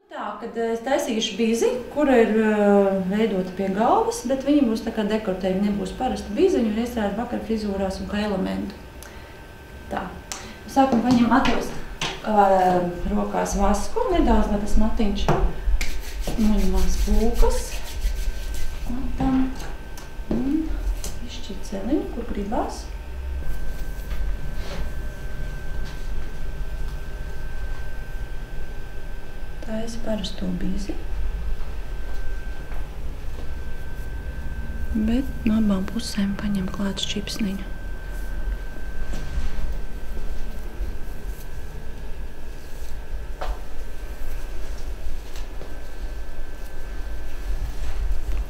Tā, kad es taisīšu bizi, kura ir veidota pie galvas, bet viņa būs tā kā dekortējuma, nebūs parasta biziņa un iestrādāt vakar frizūrās un kā elementu. Tā. Sākumā paņem atos rokās vasku, nedaudz, lai tas matiņš noņemās pūkas. Matam. Un izšķirt celiņu, kur gribās. Taisi parasto bizi, bet no abām pusēm paņem klāt šķipsniņu.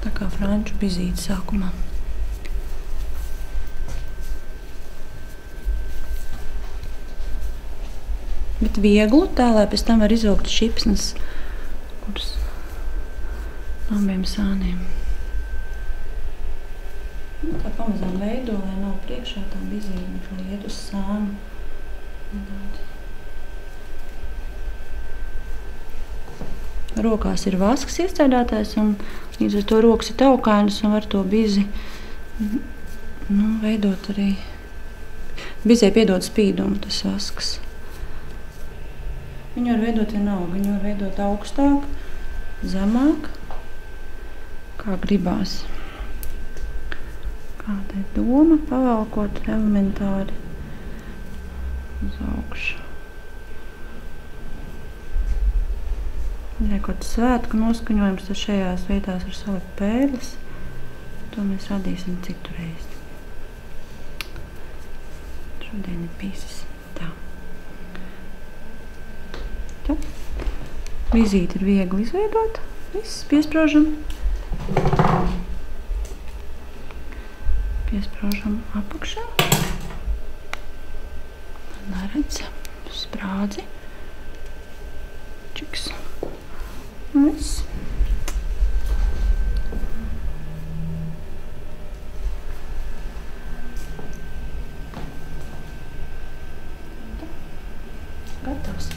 Tā kā franču bizīte sākumā. Bet vieglu, tā, lai pēc tam var izvilkt šipsnes, kuras no abiem sāniem. Tā pamazām veido, lai nav priekšā tā bizīte, lai iet uz sānu. Rokās ir vasks iestrādātais, un līdz ar to rokas ir taukainas un var to bizi veidot arī. Bizē piedod spīdumu tas vasks. Viņu var veidot vienalga, viņu var veidot augstāk, zemāk, kā gribās. Kāda ir doma, pavalkot elementāri uz augšu. Liekot svētku noskaņojums, tad šajās vietās var salikt pērles. To mēs radīsim citu reizi. Šodien ir pīsis tā. Bizīte ir viegli izveidot, viss piespraužam. Piespraužam apakšā. Neredz sprādzi. Čiks. Un viss. Gatavs.